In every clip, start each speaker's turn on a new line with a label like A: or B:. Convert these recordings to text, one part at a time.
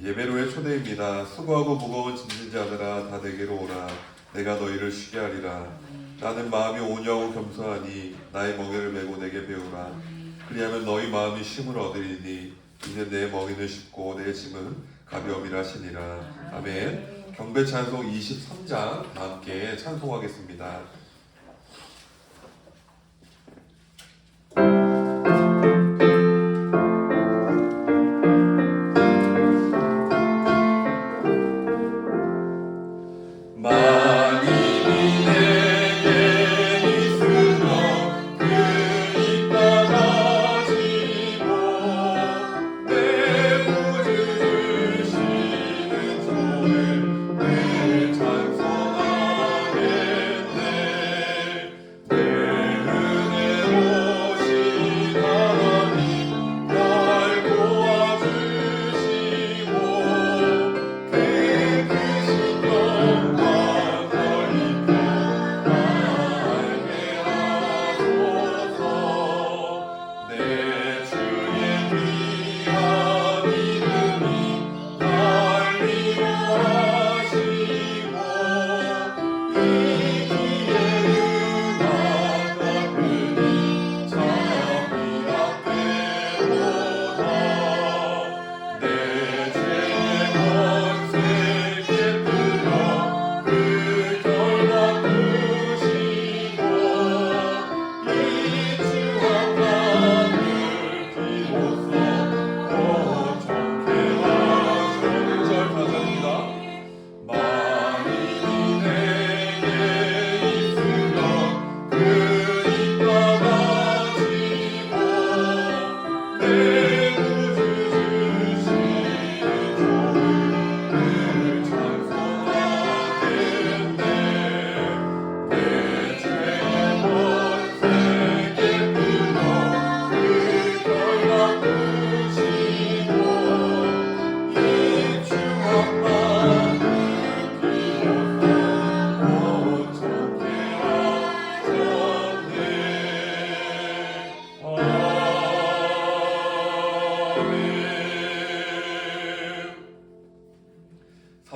A: 예배로의 초대입니다. 수고하고 무거운 짐진 자들아 다 내게로 오라. 내가 너희를 쉬게 하리라. 나는 마음이 온유하고 겸손하니 나의 멍에를 메고 내게 배우라. 그리하면 너희 마음이 쉼을 얻으리니 이는 내 멍에는 쉽고 내 짐은 가벼움이라 하시니라. 아멘. 경배 찬송 23장 다 함께 찬송하겠습니다.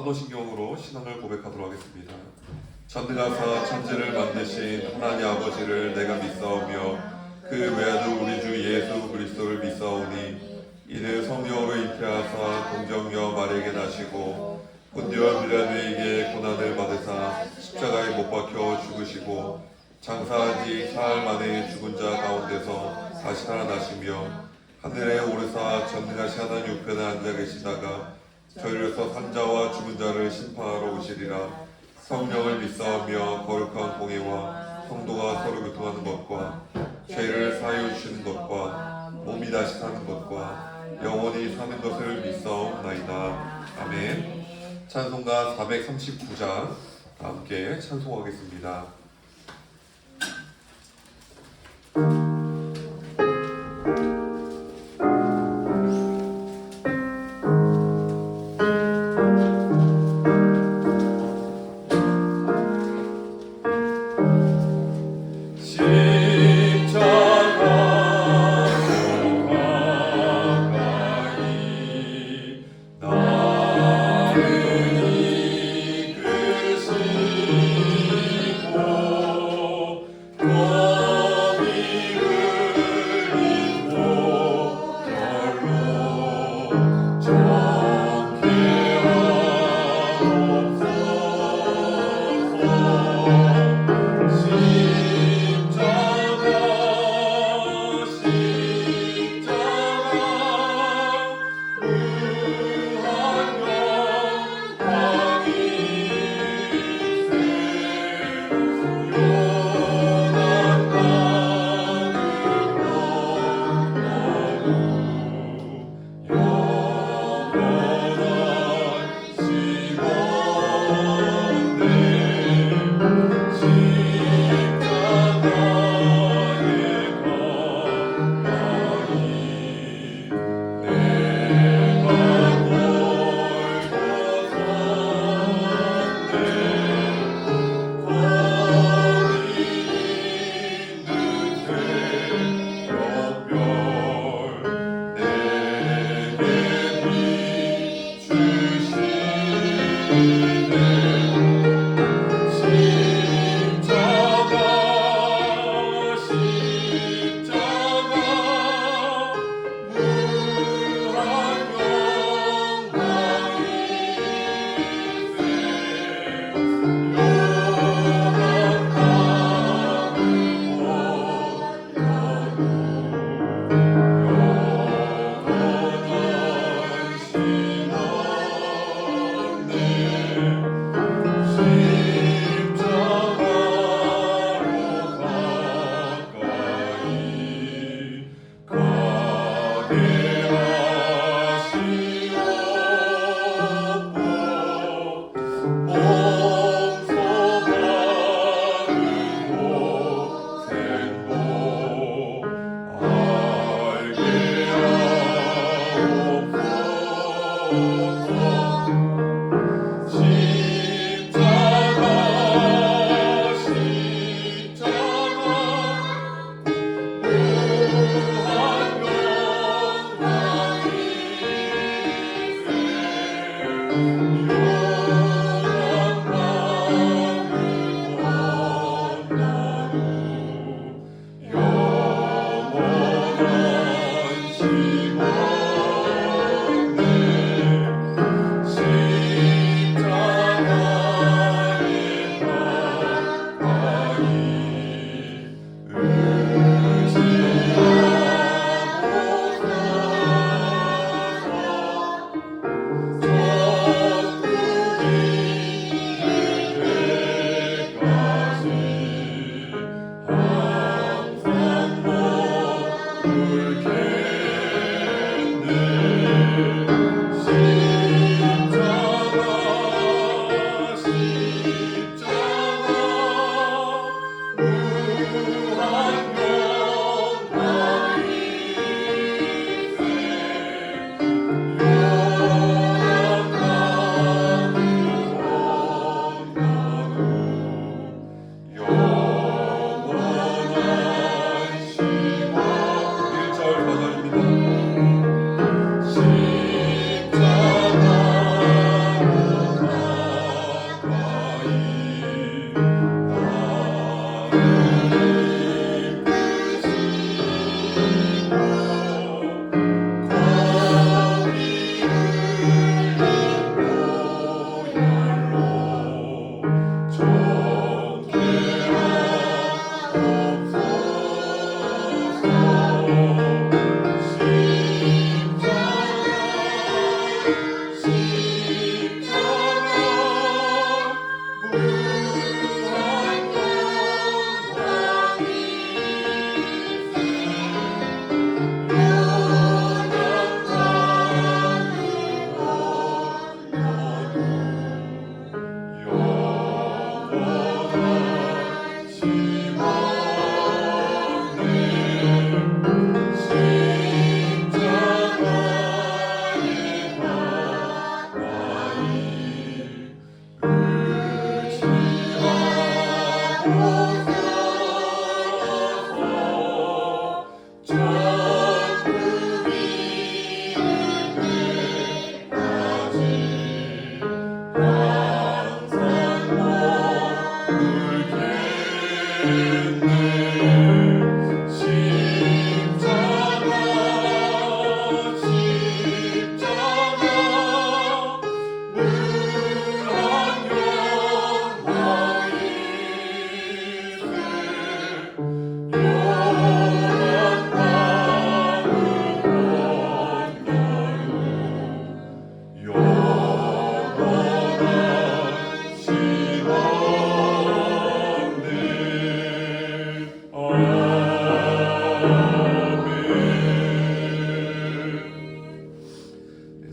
A: 사도신경으로 신앙을 고백하도록 하겠습니다. 전능하사 천지를 만드신 하나님 아버지를 내가 믿사오며 그 외아들 우리 주 예수 그리스도를 믿사오니 이는 성령으로 잉태하사 동정녀 마리에게 나시고 본디오 빌라도에게 고난을 받으사 십자가에 못 박혀 죽으시고 장사한 지 사흘 만에 죽은 자 가운데서 다시 살아나시며 하늘에 오르사 전능하신 하나님 우편에 앉아 계시다가 저희로서 산자와 죽은 자를 심판하러 오시리라. 성령을 믿사오며 거룩한 공예와 성도가 서로 교통하는 것과 죄를 사하여 주시는 것과 몸이 다시 사는 것과 영원히 사는 것을 믿사옵나이다. 아멘. 찬송가 439장 함께 찬송하겠습니다.
B: 이끄시고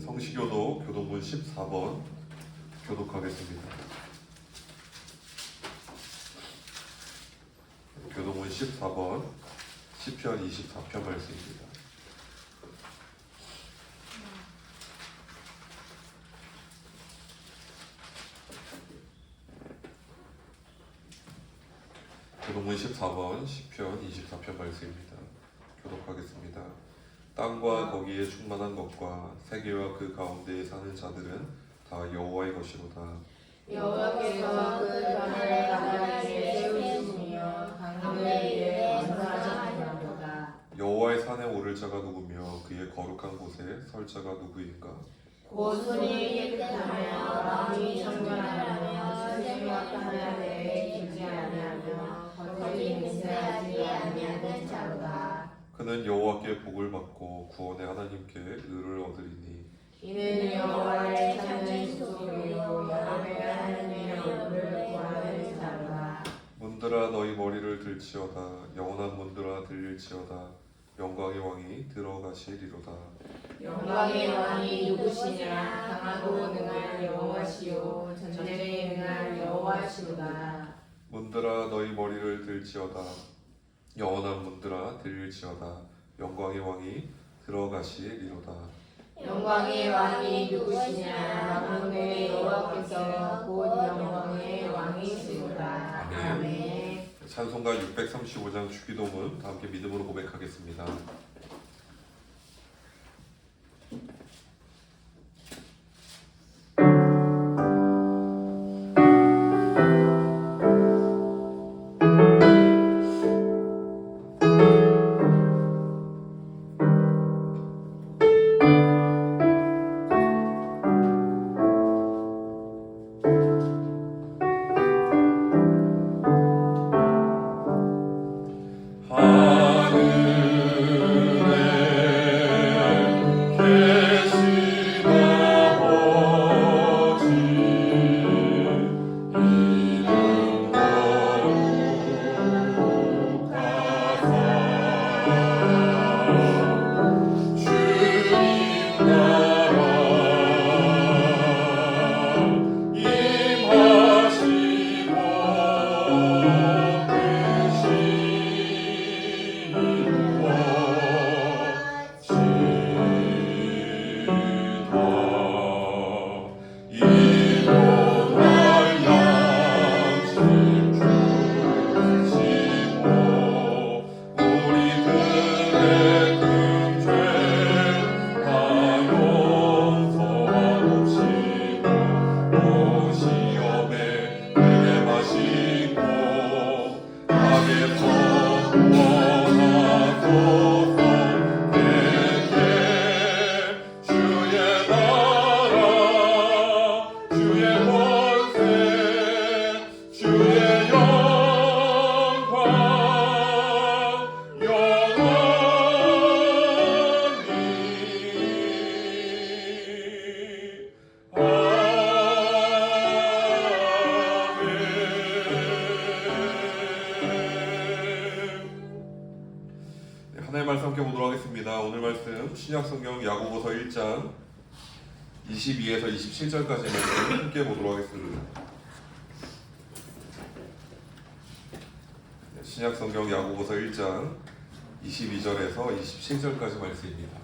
A: 성시교도 교도문 14번 교독하겠습니다. 교도문 14번 시편 24편 말씀입니다. 교도문 14번 시편 24편 말씀입니다. 교독하겠습니다. 땅과 거기에 충만한 것과 세계와 그 가운데에 사는 자들은 다 여호와의 것이로다.
B: 여호와께서 그 땅을 나라를 위해 세우시며 강을 위해 건설하셨도다.
A: 여호와의 산에 오를 자가 누구며 그의 거룩한 곳에 설 자가 누구인가?
B: 곧 손이 깨끗하며 마음이 청결하며 선생과 하나님에 기지 아니하며 거짓 맹세하지 아니하는 자로다.
A: 그는 여호와께 복을 받고 구원의 하나님께 의를 얻으리니
B: 이는 여호와를 찾는 소속이요 여호와의 하나님의 얼굴을 구하는 자로다.
A: 문들아 너희 머리를 들지어다. 영원한 문들아 들릴지어다. 영광의 왕이 들어가시리로다.
B: 영광의 왕이 누구시냐? 강하고 능한 여호와시요 전쟁에 능한 여호와시로다.
A: 문들아 너희 머리를 들지어다. 영원한 문들아 들릴지어다. 영광의 왕이 들어가시리로다.
B: 영광의 왕이 누구시냐? 만군의 여호와께서 곧 영광의 왕이시로다. 아멘.
A: 찬송가 635장 주기도문 다 함께 믿음으로 고백하겠습니다. 하나님의 말씀 함께 보도록 하겠습니다. 오늘 말씀 신약성경 야고보서 1장 22에서 27절까지 말씀 함께 보도록 하겠습니다. 신약성경 야고보서 1장 22절에서 27절까지 말씀입니다.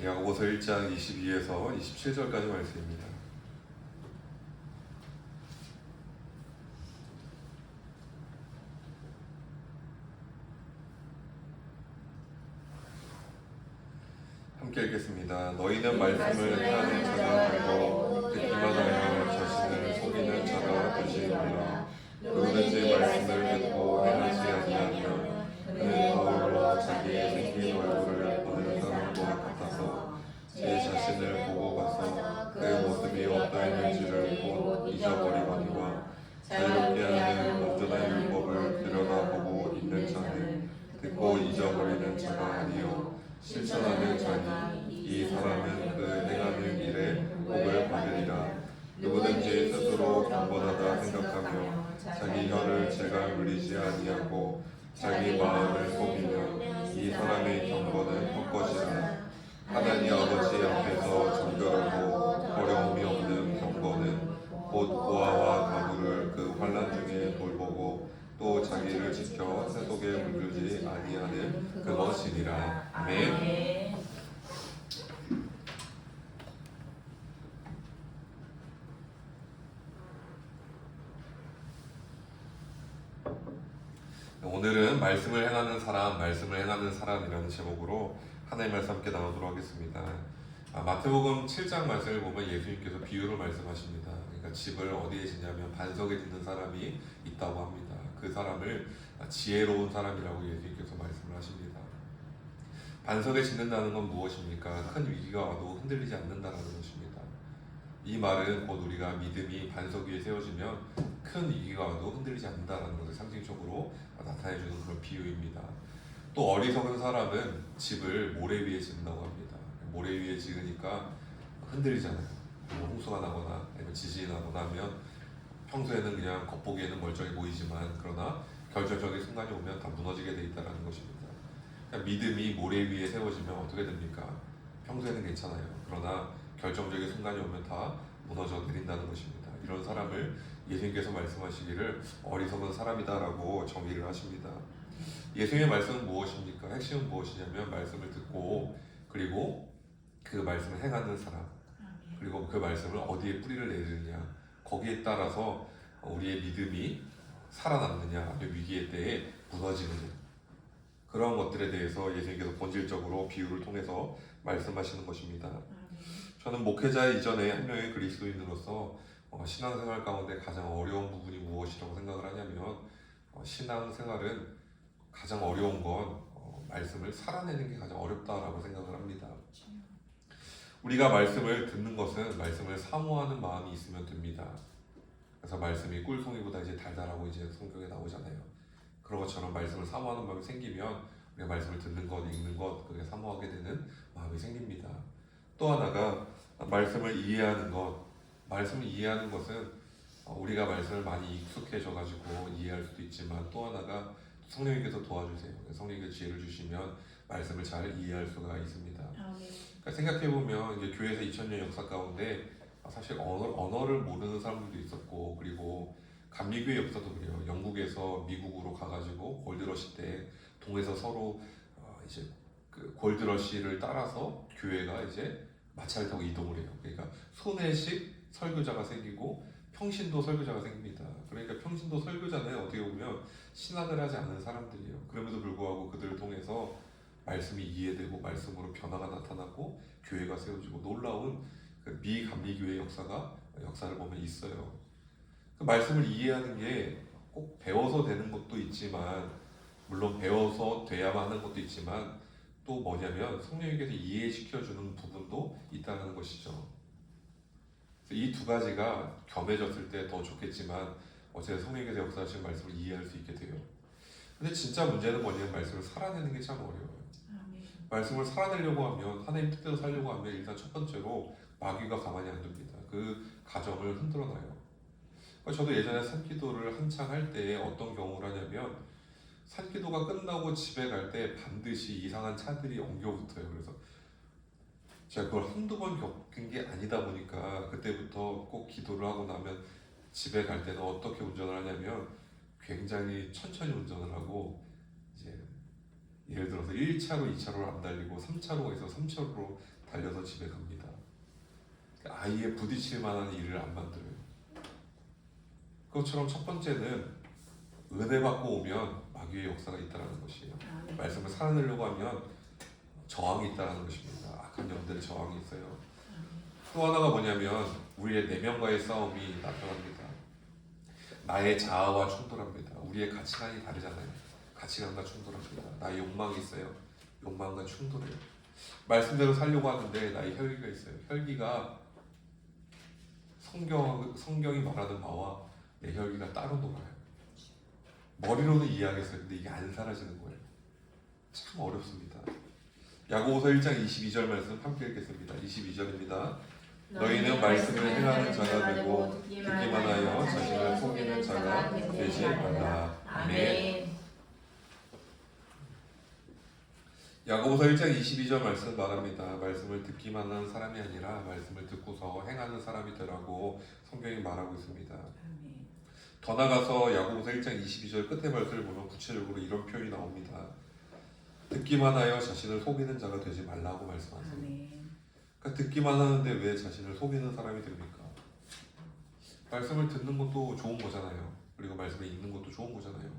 A: 야고보서 1장 22에서 27절까지 말씀입니다. 함께 읽겠습니다. 너희는 말씀을 행하는 자가 되고 듣기만 하여 자신을 속이는 자가 되시리라. 누구든지 말씀을 듣고 행하지 아니하면 그는 거울로 자기의 생긴 얼굴을 보는 사람과 같아서 제 자신을 보고 가서 그 모습이 어떠했는지를 곧 잊어버리거니와 자유롭게 하는 온전한 율법을 들여다보고 있는 자는 듣고 잊어버리는 자가 아니요 실천하는 자니 이 사람은 그 행하는 일에 복을 받으리라. 누구든지 스스로 경건하다 생각하며 자기 혀를 제갈 물리지 아니하고 자기 마음을 속이면 이 사람의 경건은 헛것이라. 하나님 아버지 앞에서 정결하고 어려움이 없는 경건은 곧 고아와 가부를 그 환난 중에 돌보고 또 자기를 지켜 세속에 물들지 아니하는 그것이니라. 아멘. 오늘은 말씀을 행하는 사람, 말씀을 행하는 사람이라는 제목으로 하나님의 말씀 함께 나누도록 하겠습니다. 마태복음 7장 말씀을 보면 예수님께서 비유로 말씀하십니다. 그러니까 집을 어디에 짓냐면 반석에 짓는 사람이 있다고 합니다. 그 사람을 지혜로운 사람이라고 예수님께서 말씀을 하십니다. 반석에 짓는다는 건 무엇입니까? 큰 위기가 와도 흔들리지 않는다는 것입니다. 이 말은 곧 우리가 믿음이 반석 위에 세워지면 큰 위기가 와도 흔들리지 않는다는 것을 상징적으로 나타내주는 그런 비유입니다. 또 어리석은 사람은 집을 모래 위에 짓는다고 합니다. 모래 위에 지으니까 흔들리잖아요. 뭐 홍수가 나거나 아니면 지진이 나거나 하면 평소에는 그냥 겉보기에는 멀쩡해 보이지만 그러나 결정적인 순간이 오면 다 무너지게 돼 있다는 것입니다. 그러니까 믿음이 모래 위에 세워지면 어떻게 됩니까? 평소에는 괜찮아요. 그러나 결정적인 순간이 오면 다 무너져 내린다는 것입니다. 이런 사람을 예수님께서 말씀하시기를 어리석은 사람이다라고 정의를 하십니다. 예수님의 말씀은 무엇입니까? 핵심은 무엇이냐면 말씀을 듣고 그리고 그 말씀을 행하는 사람 그리고 그 말씀을 어디에 뿌리를 내리느냐 거기에 따라서 우리의 믿음이 살아남느냐 아니면 위기의 때에 무너지느냐 그런 것들에 대해서 예수님께서 본질적으로 비유를 통해서 말씀하시는 것입니다. 저는 목회자 이전에 한 명의 그리스도인으로서 신앙생활 가운데 가장 어려운 부분이 무엇이라고 생각을 하냐면 신앙생활은 가장 어려운 건 말씀을 살아내는 게 가장 어렵다라고 생각을 합니다. 우리가 말씀을 듣는 것은 말씀을 사모하는 마음이 있으면 됩니다. 그래서 말씀이 꿀송이보다 이제 달달하고 이제 성경에 나오잖아요. 그런 것처럼 말씀을 사모하는 마음이 생기면 우리가 말씀을 듣는 것, 읽는 것, 그게 사모하게 되는 마음이 생깁니다. 또 하나가 말씀을 이해하는 것. 말씀을 이해하는 것은 우리가 말씀을 많이 익숙해져가지고 이해할 수도 있지만 또 하나가 성령님께서 도와주세요. 성령님께서 지혜를 주시면 말씀을 잘 이해할 수가 있습니다. 그러니까 생각해보면 이제 교회에서 2000년 역사 가운데 사실 언어를 모르는 사람들도 있었고 그리고 감리교회 역사도 그래요. 영국에서 미국으로 가가지고 골드러시 때 동에서 서로 이제 그 골드러시를 따라서 교회가 이제 마차를 타고 이동을 해요. 그러니까 소내식 설교자가 생기고 평신도 설교자가 생깁니다. 그러니까 평신도 설교자는 어떻게 보면 신학을 하지 않은 사람들이에요. 그럼에도 불구하고 그들을 통해서 말씀이 이해되고 말씀으로 변화가 나타나고 교회가 세워지고 놀라운 그 미감리교회 역사를 보면 있어요. 그 말씀을 이해하는 게 꼭 배워서 되는 것도 있지만 물론 배워서 돼야만 하는 것도 있지만 또 뭐냐면 성령님께서 이해시켜주는 부분도 있다는 것이죠. 이 두 가지가 겸해졌을 때 더 좋겠지만 어제 성령님께서 역사하신 말씀을 이해할 수 있게 돼요. 근데 진짜 문제는 뭐냐면 말씀을 살아내는 게 참 어려워요. 말씀을 살아내려고 하면 하나님 뜻대로 살려고 하면 일단 첫 번째로 마귀가 가만히 안 둡니다. 그 가정을 흔들어 놔요. 저도 예전에 산기도를 한창 할 때 어떤 경우를 하냐면 산기도가 끝나고 집에 갈 때 반드시 이상한 차들이 엉겨붙어요. 그래서 제가 그걸 한두 번 겪은 게 아니다 보니까 그때부터 꼭 기도를 하고 나면 집에 갈 때는 어떻게 운전을 하냐면 굉장히 천천히 운전을 하고 이제 예를 들어서 1차로 2차로를 안 달리고 3차로가 있어 3차로로 달려서 집에 갑니다. 아예 부딪힐 만한 일을 안 만들어요. 그것처럼 첫 번째는 은혜 받고 오면 마귀의 역사가 있다는 것이에요. 말씀을 살아내려고 하면 저항이 있다는 것입니다. 악한 영들의 저항이 있어요. 또 하나가 뭐냐면 우리의 내면과의 싸움이 나타납니다. 나의 자아와 충돌합니다. 우리의 가치관이 다르잖아요. 가치관과 충돌합니다. 나의 욕망이 있어요. 욕망과 충돌해요. 말씀대로 살려고 하는데 나의 혈기가 있어요. 혈기가 성경이 말하는 바와 내 혈기가 따로 놀아요. 머리로는 이해하겠어요. 근데 이게 안 사라지는 거예요. 참 어렵습니다. 야고보서 1장 22절 말씀 함께 읽겠습니다. 22절입니다. 너희는 말씀을 행하는 자가 되고 듣기만 하여 자신을 속이는 자가 되지 말라. 아멘. 야고보서 1장 22절 말씀 말합니다. 말씀을 듣기만 하는 사람이 아니라 말씀을 듣고서 행하는 사람이 되라고 성경이 말하고 있습니다. 더 나가서 야고보서 1장 22절 끝에 말씀을 보면 구체적으로 이런 표현이 나옵니다. 듣기만 하여 자신을 속이는 자가 되지 말라고 말씀하세요. 그러니까 듣기만 하는데 왜 자신을 속이는 사람이 됩니까? 말씀을 듣는 것도 좋은 거잖아요. 그리고 말씀을 읽는 것도 좋은 거잖아요.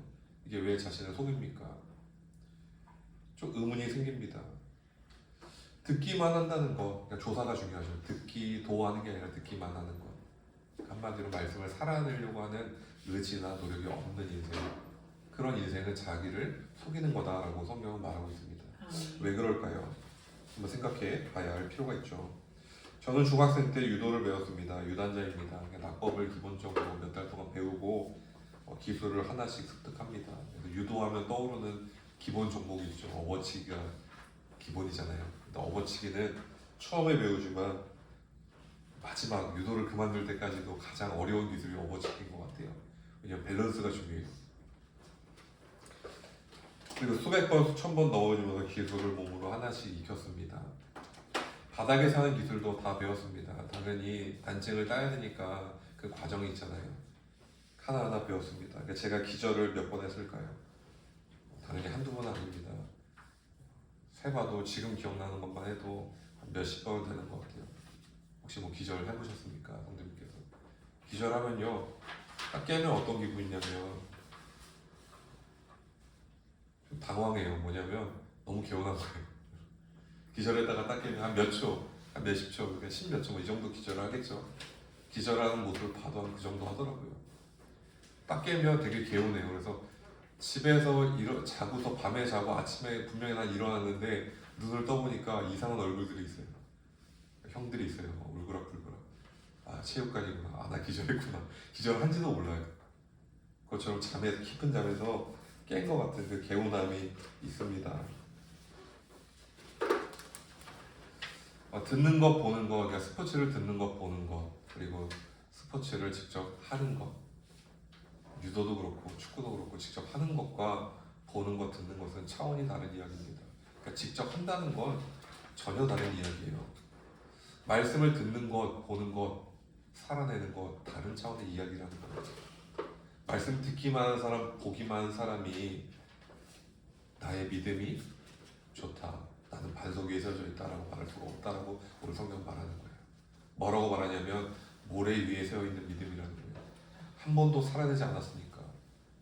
A: 이게 왜 자신을 속입니까? 좀 의문이 생깁니다. 듣기만 한다는 거, 그러니까 조사가 중요하죠. 듣기도 하는 게 아니라 듣기만 하는 것. 한마디로 말씀을 살아내려고 하는 의지나 노력이 없는 인생. 그런 인생은 자기를 속이는 거다라고 성경은 말하고 있습니다. 왜 그럴까요? 한번 생각해 봐야 할 필요가 있죠. 저는 중학생 때 유도를 배웠습니다. 유단자입니다. 낙법을 기본적으로 몇 달 동안 배우고 기술을 하나씩 습득합니다. 그래서 유도하면 떠오르는 기본 종목이 있죠. 업어치기가 기본이잖아요. 근데 업어치기는 처음에 배우지만 마지막 유도를 그만둘 때까지도 가장 어려운 기술이 오버치킨 것 같아요. 왜냐면 밸런스가 중요해요. 그리고 수백 번, 수천 번 넣어주면서 기술을 몸으로 하나씩 익혔습니다. 바닥에 사는 기술도 다 배웠습니다. 당연히 단증을 따야 되니까 그 과정이 있잖아요. 하나하나 배웠습니다. 그러니까 제가 기절을 몇 번 했을까요? 당연히 한두 번은 아닙니다. 세봐도 지금 기억나는 것만 해도 한 몇십 번은 되는 것 같아요. 혹시 뭐 기절 해보셨습니까? 성도님께서 기절하면요 딱 깨면 어떤 기분이냐면 좀 당황해요. 뭐냐면 너무 개운한 거예요. 기절했다가 딱 깨면 한 몇 초, 한 몇십 초, 그러니까 십몇 초 뭐 이 정도 기절을 하겠죠. 기절하는 모습을 봐도 한 그 정도 하더라고요. 딱 깨면 되게 개운해요. 그래서 집에서 자고서 밤에 자고 아침에 분명히 난 일어났는데 눈을 떠보니까 이상한 얼굴들이 있어요. 형들이 있어요. 울그락불그락. 아 체육관이구나. 아 나 기절했구나. 기절한지도 몰라요. 그것처럼 잠에 깊은 잠에서 깬 것 같은 그 개운함이 있습니다. 듣는 것, 보는 것, 그러니까 스포츠를 듣는 것, 보는 것, 그리고 스포츠를 직접 하는 것, 유도도 그렇고 축구도 그렇고 직접 하는 것과 보는 것, 듣는 것은 차원이 다른 이야기입니다. 그러니까 직접 한다는 건 전혀 다른 이야기예요. 말씀을 듣는 것, 보는 것, 살아내는 것, 다른 차원의 이야기라는 거예요. 말씀 듣기만 하는 사람, 보기만 하는 사람이 나의 믿음이 좋다, 나는 반석 위에 세워져 있다라고 말할 수가 없다라고 오늘 성경 말하는 거예요. 뭐라고 말하냐면 모래 위에 세워있는 믿음이라는 거예요. 한 번도 살아내지 않았으니까,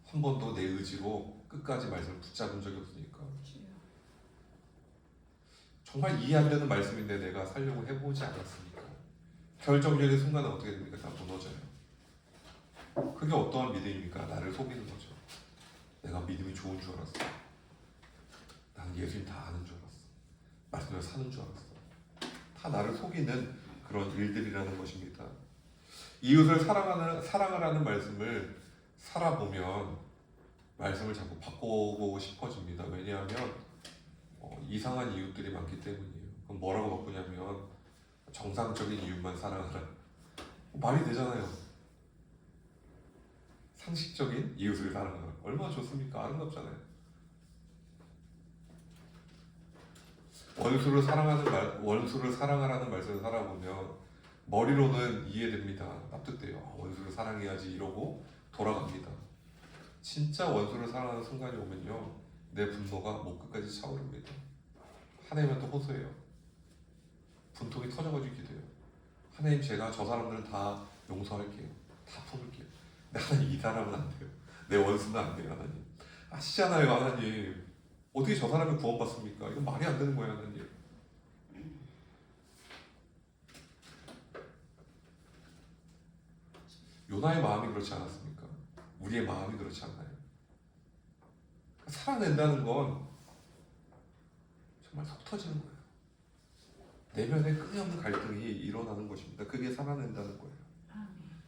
A: 한 번도 내 의지로 끝까지 말씀을 붙잡은 적이 없으니까, 정말 이해 안 되는 말씀인데 내가 살려고 해보지 않았으니까 결정적인 순간은 어떻게 됩니까? 다 무너져요. 그게 어떠한 믿음입니까? 나를 속이는 거죠. 내가 믿음이 좋은 줄 알았어. 나는 예수님 다 아는 줄 알았어. 말씀대로 사는 줄 알았어. 다 나를 속이는 그런 일들이라는 것입니다. 이웃을 사랑하라는 말씀을 살아보면 말씀을 자꾸 바꿔보고 싶어집니다. 왜냐하면 이상한 이웃들이 많기 때문이에요. 그럼 뭐라고 바꾸냐면 정상적인 이웃만 사랑하라. 말이 되잖아요. 상식적인 이웃을 사랑하라. 얼마나 좋습니까? 아름답잖아요. 원수를 사랑하라는 말씀을 살아보면 머리로는 이해됩니다. 납득돼요. 원수를 사랑해야지 이러고 돌아갑니다. 진짜 원수를 사랑하는 순간이 오면요, 내 분노가 목 끝까지 차오릅니다. 하나님한테 호소해요. 분통이 터져가지고 기도해요. 하나님, 제가 저 사람들은 다 용서할게요. 다 품을게요. 근데 하나님, 이 사람은 안 돼요. 내 원수는 안 돼요. 하나님 아시잖아요. 하나님 어떻게 저 사람이 구원받습니까? 이건 말이 안 되는 거예요. 하나님. 요나의 마음이 그렇지 않았습니까? 우리의 마음이 그렇지 않나요? 살아낸다는 건 정말 속 터지는 거예요. 내면에 끊임없는 갈등이 일어나는 것입니다. 그게 살아낸다는 거예요.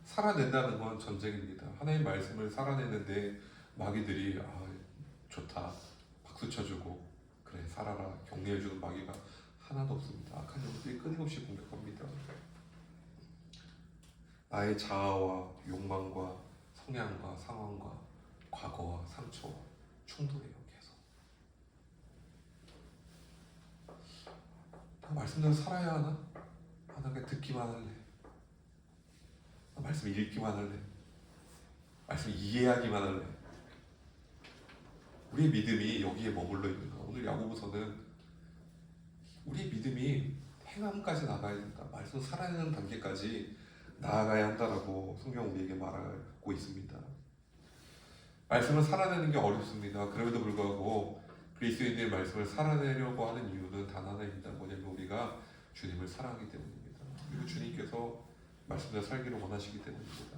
A: 살아낸다는 건 전쟁입니다. 하나님의 말씀을 살아내는데 마귀들이 좋다 박수 쳐주고 그래 살아라 격려해주는 마귀가 하나도 없습니다. 악한 영들이 끊임없이 공격합니다. 나의 자아와 욕망과 성향과 상황과 과거와 상처와 충돌해요. 계속 나 말씀대로 살아야 하나? 나 그냥 듣기만 할래. 나 말씀 읽기만 할래. 말씀 이해하기만 할래. 우리의 믿음이 여기에 머물러 있는가? 오늘 야고보서는 우리의 믿음이 행함까지 나가야 된다. 말씀 살아내는 단계까지 나아가야 한다라고 성경 우리에게 말하고 있습니다. 말씀을 살아내는 게 어렵습니다. 그럼에도 불구하고 그리스도인들의 말씀을 살아내려고 하는 이유는 단 하나입니다. 뭐냐면 우리가 주님을 사랑하기 때문입니다. 그리고 주님께서 말씀대로 살기를 원하시기 때문입니다.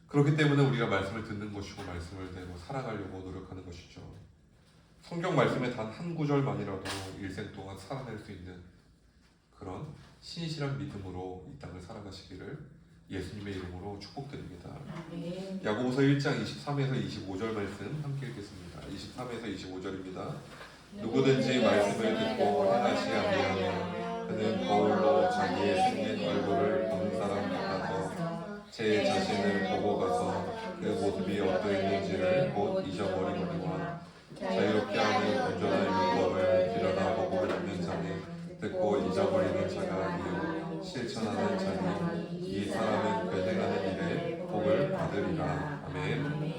A: 그렇기 때문에 우리가 말씀을 듣는 것이고 말씀을 대로 살아가려고 노력하는 것이죠. 성경 말씀의 단 한 구절만이라도 일생 동안 살아낼 수 있는 그런 신실한 믿음으로 이 땅을 살아가시기를 예수님의 이름으로 축복드립니다.
B: 네.
A: 야고보서 1장 23에서 25절 말씀 함께 읽겠습니다. 23에서 25절입니다. 누구든지 말씀을 듣고 행하지 아니하면 그는 거울로 자기의 생긴 얼굴을 보는 사람 같아서 제 자신을 보고 가서 그 모습이 어떠했는지를 곧 잊어버리거니와 자유롭게 하는 온전한 율법을 들여다보고 있는 자는 듣고 잊어버리는 자가 아니요 실천하는 자니 이 사람은 그 행하는 일에 복을 받으리라. 아멘.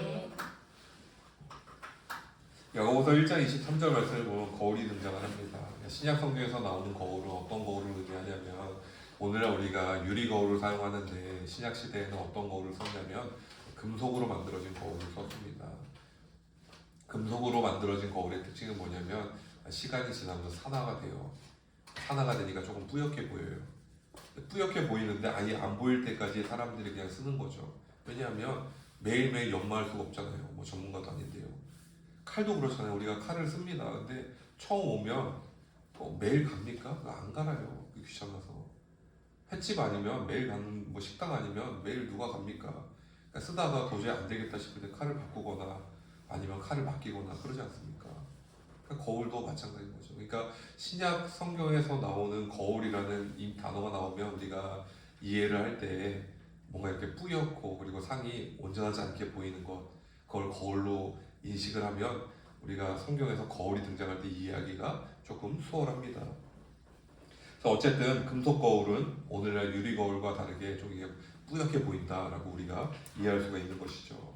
A: 야고보서 1장 23절 말씀을 보면 거울이 등장을 합니다. 신약 성경에서 나오는 거울은 어떤 거울을 의미하냐면 오늘날 우리가 유리 거울을 사용하는데 신약 시대에는 어떤 거울을 썼냐면 금속으로 만들어진 거울을 썼습니다. 금속으로 만들어진 거울의 특징은 뭐냐면 시간이 지나면서 산화가 돼요. 산화가 되니까 조금 뿌옇게 보여요. 뿌옇게 보이는데 아예 안 보일 때까지 사람들이 그냥 쓰는 거죠. 왜냐하면 매일매일 연마할 수가 없잖아요. 뭐 전문가도 아닌데요. 칼도 그렇잖아요. 우리가 칼을 씁니다. 근데 처음 오면 매일 갑니까? 안 갈아요. 귀찮아서. 횟집 아니면 매일 가는 뭐 식당 아니면 매일 누가 갑니까? 그러니까 쓰다가 도저히 안 되겠다 싶을 때 칼을 바꾸거나 아니면 칼을 맡기거나 그러지 않습니까? 그러니까 거울도 마찬가지인 거죠. 그러니까 신약 성경에서 나오는 거울이라는 이 단어가 나오면 우리가 이해를 할 때 뭔가 이렇게 뿌옇고 그리고 상이 온전하지 않게 보이는 것 그걸 거울로 인식을 하면 우리가 성경에서 거울이 등장할 때 이해하기가 조금 수월합니다. 그래서 어쨌든 금속 거울은 오늘날 유리 거울과 다르게 좀 이게 뿌옇게 보인다라고 우리가 이해할 수가 있는 것이죠.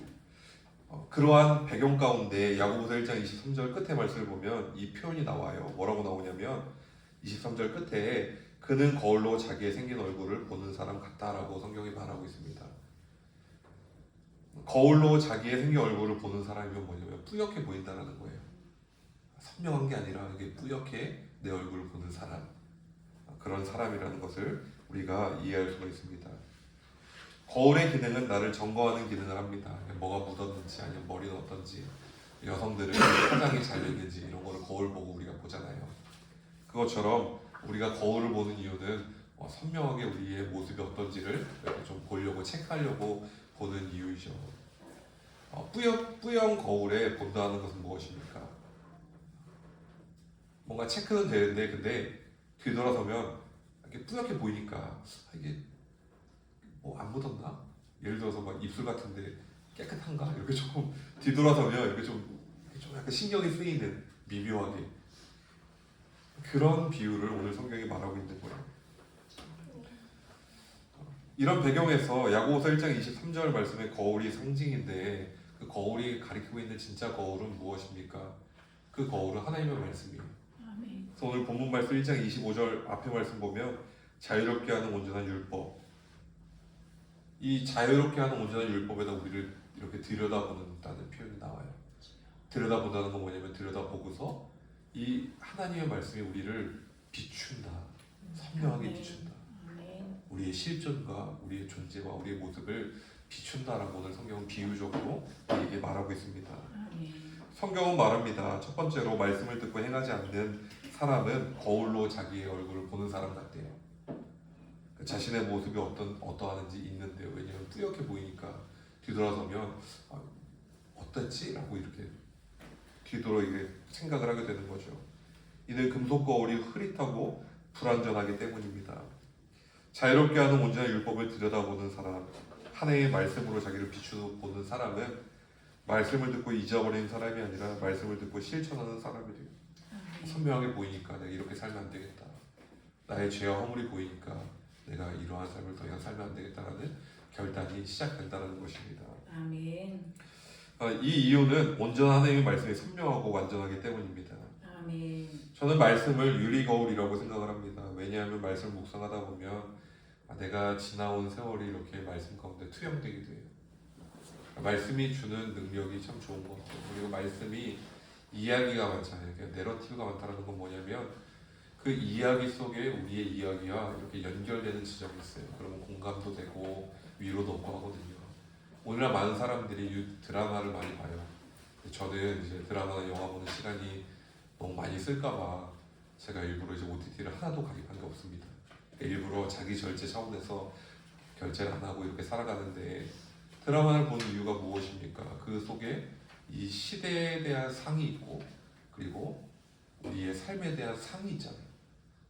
A: 그러한 배경 가운데 야고보서 1장 23절 끝에 말씀을 보면 이 표현이 나와요. 뭐라고 나오냐면 23절 끝에 그는 거울로 자기의 생긴 얼굴을 보는 사람 같다라고 성경이 말하고 있습니다. 거울로 자기의 생긴 얼굴을 보는 사람이면 뭐냐면 뿌옇게 보인다는 거예요. 선명한 게 아니라 이게 뿌옇게 내 얼굴을 보는 사람, 그런 사람이라는 것을 우리가 이해할 수가 있습니다. 거울의 기능은 나를 점검하는 기능을 합니다. 뭐가 묻었는지 아니면 머리는 어떤지, 여성들은 화장이 잘 됐는지 이런 거를 거울 보고 우리가 보잖아요. 그것처럼 우리가 거울을 보는 이유는 선명하게 우리의 모습이 어떤지를 좀 보려고 체크하려고 보는 이유이죠. 뿌연 거울에 본다는 것은 무엇입니까? 뭔가 체크는 되는데 근데 뒤돌아서면 이렇게 뿌옇게 보이니까 이게 안 묻었나? 예를 들어서 막 입술 같은데 깨끗한가? 이렇게 조금 뒤돌아서면 이렇게 좀 약간 신경이 쓰이는 미묘하게 그런 비유를 오늘 성경이 말하고 있는 거예요. 이런 배경에서 야고보서 1장 23절 말씀의 거울이 상징인데 그 거울이 가리키고 있는 진짜 거울은 무엇입니까? 그 거울은 하나님의 말씀이에요. 그래서 오늘 본문 말씀 1장 25절 앞에 말씀 보면 자유롭게 하는 온전한 율법, 이 자유롭게 하는 온전한 율법에다 우리를 이렇게 들여다보는다는 표현이 나와요. 들여다본다는 건 뭐냐면 들여다보고서 이 하나님의 말씀이 우리를 비춘다, 선명하게 비춘다. 우리의 실존과 우리의 존재와 우리의 모습을 비춘다라고 오늘 성경은 비유적으로 우리에게 말하고 있습니다. 성경은 말합니다. 첫 번째로 말씀을 듣고 행하지 않는 사람은 거울로 자기의 얼굴을 보는 사람 같대요. 자신의 모습이 어떠하는지 있는데요. 왜냐하면 뿌옇게 보이니까 뒤돌아서면 어땠지? 라고 이렇게 뒤돌아 이게 생각을 하게 되는 거죠. 이는 금속 거울이 흐릿하고 불완전하기 때문입니다. 자유롭게 하는 온전한 율법을 들여다보는 사람, 하나님의 말씀으로 자기를 비추보는 사람은 말씀을 듣고 잊어버리는 사람이 아니라 말씀을 듣고 실천하는 사람이 돼요. 선명하게 보이니까 내가 이렇게 살면 안 되겠다. 나의 죄와 허물이 보이니까 내가 이러한 삶을 더 이상 살면 안 되겠다라는 결단이 시작된다는 것입니다.
B: 아멘.
A: 이 이유는 온전한 하나님의 말씀이 선명하고 완전하기 때문입니다.
B: 아멘.
A: 저는 말씀을 유리 거울이라고 생각을 합니다. 왜냐하면 말씀을 묵상하다 보면 내가 지나온 세월이 이렇게 말씀 가운데 투영되기도 해요. 말씀이 주는 능력이 참 좋은 것 같아요. 그리고 말씀이 이야기가 많잖아요. 그러니까 내러티브가 많다는 건 뭐냐면 그 이야기 속에 우리의 이야기와 이렇게 연결되는 지점이 있어요. 그러면 공감도 되고 위로도 얻고 하거든요. 오늘날 많은 사람들이 드라마를 많이 봐요. 저는 이제 드라마나 영화 보는 시간이 너무 많이 쓸까봐 제가 일부러 이제 OTT를 하나도 가입한 게 없습니다. 일부러 자기 절제 차원에서 결제를 안 하고 이렇게 살아가는데 드라마를 보는 이유가 무엇입니까? 그 속에 이 시대에 대한 상이 있고 그리고 삶에 대한 상이 있잖아요.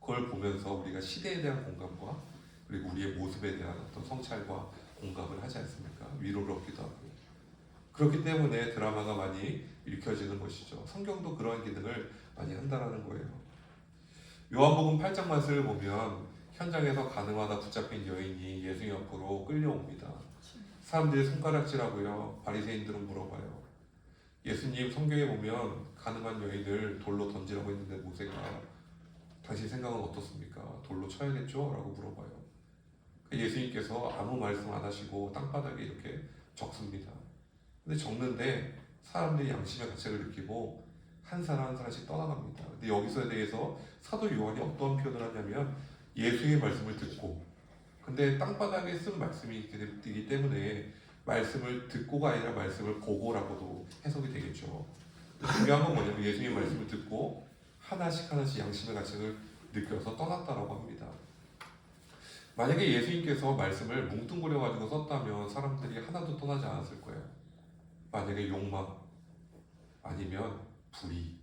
A: 그걸 보면서 우리가 시대에 대한 공감과 그리고 우리의 모습에 대한 어떤 성찰과 공감을 하지 않습니까? 위로를 얻기도 하고. 그렇기 때문에 드라마가 많이 읽혀지는 것이죠. 성경도 그러한 기능을 많이 한다라는 거예요. 요한복음 8장 말씀을 보면 현장에서 가늠하다 붙잡힌 여인이 예수 옆으로 끌려옵니다. 사람들이 손가락질하고요. 바리새인들은 물어봐요. 예수님, 성경에 보면 가늠한 여인을 돌로 던지라고 했는데 모세가 당신 생각은 어떻습니까? 돌로 쳐야겠죠? 라고 물어봐요. 예수님께서 아무 말씀 안 하시고 땅바닥에 이렇게 적습니다. 근데 적는데 사람들이 양심의 가책을 느끼고 한 사람 한 사람씩 떠나갑니다. 근데 여기서에 대해서 사도 요한이 어떤 표현을 하냐면 예수의 말씀을 듣고, 근데 땅바닥에 쓴 말씀이기 때문에 말씀을 듣고가 아니라 말씀을 보고라고도 해석이 되겠죠. 중요한 건 뭐냐면 예수의 말씀을 듣고 하나씩 하나씩 양심의 가책을 느껴서 떠났다라고 합니다. 만약에 예수님께서 말씀을 뭉뚱그려 가지고 썼다면 사람들이 하나도 떠나지 않았을 거예요. 만약에 욕망, 아니면 불의,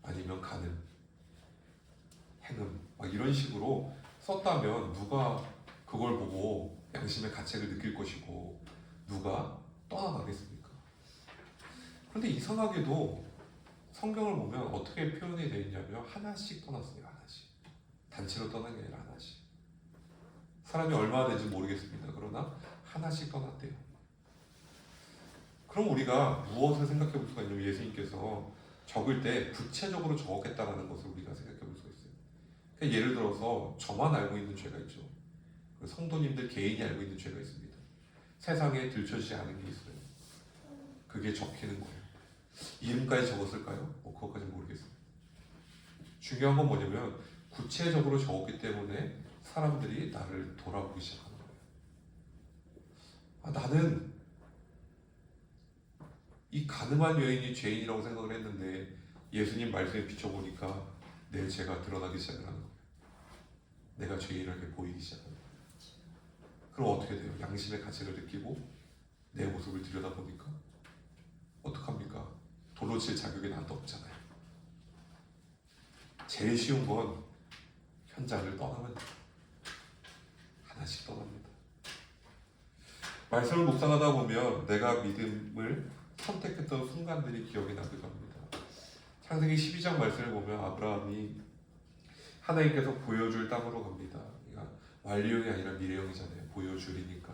A: 아니면 간음, 행음, 막 이런 식으로 썼다면 누가 그걸 보고 양심의 가책을 느낄 것이고 누가 떠나가겠습니까? 그런데 이상하게도 성경을 보면 어떻게 표현이 되어 있냐면 하나씩 떠났어요. 하나씩. 단체로 떠난 게 아니라 하나씩. 사람이 얼마나 된지 모르겠습니다. 그러나 하나씩 떠났대요. 그럼 우리가 무엇을 생각해 볼 수가 있냐면 예수님께서 적을 때 구체적으로 적었겠다라는 것을 우리가 생각해 볼 수가 있어요. 그러니까 예를 들어서 저만 알고 있는 죄가 있죠. 성도님들 개인이 알고 있는 죄가 있습니다. 세상에 들춰지지 않은 게 있어요. 그게 적히는 거예요. 이름까지 적었을까요? 그것까지 모르겠어요. 중요한 건 뭐냐면 구체적으로 적었기 때문에 사람들이 나를 돌아보기 시작하는 거예요. 나는 이 가늠한 여인이 죄인이라고 생각을 했는데 예수님 말씀에 비춰보니까 내 죄가 드러나기 시작을 하는 거예요. 내가 죄인하게 보이기 시작하는 거예요. 그럼 어떻게 돼요? 양심의 가책을 느끼고 내 모습을 들여다보니까 어떡합니까? 돌로 칠 자격이 나도 없잖아요. 제일 쉬운 건 현장을 떠나면 하나씩 떠납니다. 말씀을 묵상하다 보면 내가 믿음을 선택했던 순간들이 기억이 나기도 합니다. 창세기 12장 말씀을 보면 아브라함이 하나님께서 보여줄 땅으로 갑니다. 그러니까 완료형이 아니라 미래형이잖아요. 보여주리니까.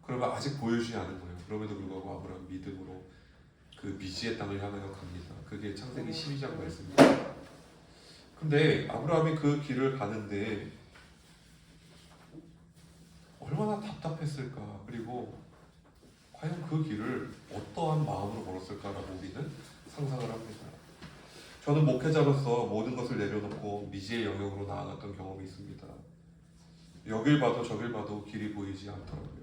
A: 그러면 아직 보여주지 않은 거예요. 그럼에도 불구하고 아브라함 믿음으로 그 미지의 땅을 향하여 갑니다. 그게 창세기 12장 말씀입니다. 근데 아브라함이 그 길을 가는데 얼마나 답답했을까. 그리고 과연 그 길을 어떠한 마음으로 걸었을까라고 우리는 상상을 합니다. 저는 목회자로서 모든 것을 내려놓고 미지의 영역으로 나아갔던 경험이 있습니다. 여길 봐도 저길 봐도 길이 보이지 않더라고요.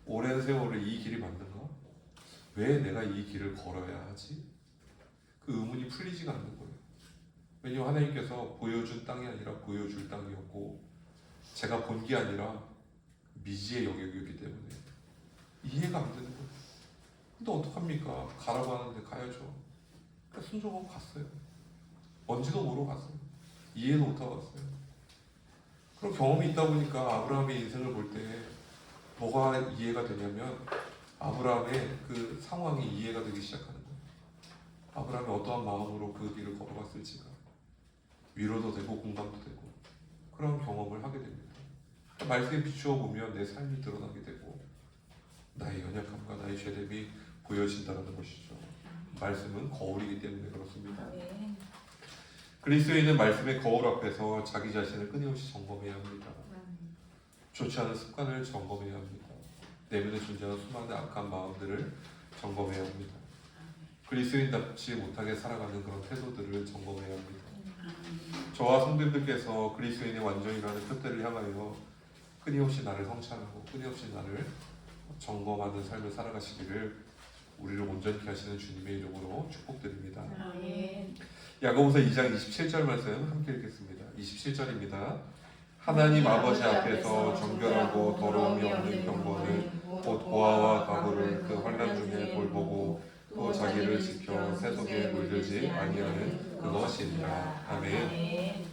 A: 오랜 세월을 이 길이 맞는가? 왜 내가 이 길을 걸어야 하지? 그 의문이 풀리지가 않는 거예요. 왜냐하면 하나님께서 보여준 땅이 아니라 보여줄 땅이었고 제가 본 게 아니라 미지의 영역이었기 때문에 이해가 안 되는 거예요. 근데 어떡합니까? 가라고 하는데 가야죠. 그러니까 순종하고 갔어요. 뭔지도 모르고 갔어요. 이해도 못하고 갔어요. 그런 경험이 있다 보니까 아브라함의 인생을 볼 때 뭐가 이해가 되냐면 아브라함의 그 상황이 이해가 되기 시작하는 거예요. 아브라함이 어떠한 마음으로 그 길을 걸어갔을지가 위로도 되고 공감도 되고 그런 경험을 하게 됩니다. 말씀에 비추어 보면 내 삶이 드러나게 되고 나의 연약함과 나의 죄됨이 보여진다는 것이죠. 말씀은 거울이기 때문에 그렇습니다.
B: 아멘.
A: 그리스도인은 말씀의 거울 앞에서 자기 자신을 끊임없이 점검해야 합니다. 좋지 않은 습관을 점검해야 합니다. 내면에 존재하는 수많은 악한 마음들을 점검해야 합니다. 그리스도인답지 못하게 살아가는 그런 태도들을 점검해야 합니다. 저와 성도님들께서 그리스도인의 완전이라는 표대를 향하여 끊임없이 나를 성찰하고 끊임없이 나를 점검하는 삶을 살아가시기를 우리를 온전케 하시는 주님의 이름으로 축복드립니다.
B: 아멘.
A: 야고보서 2장 27절 말씀 함께 읽겠습니다. 27절입니다. 하나님 아버지 앞에서 정결하고 더러움이 없는 경건을 곧 보아와 가부를 그 환난 중에 돌보고 또 자기를 지켜 세속에 물들지 아니하는 그것이니라. 아멘.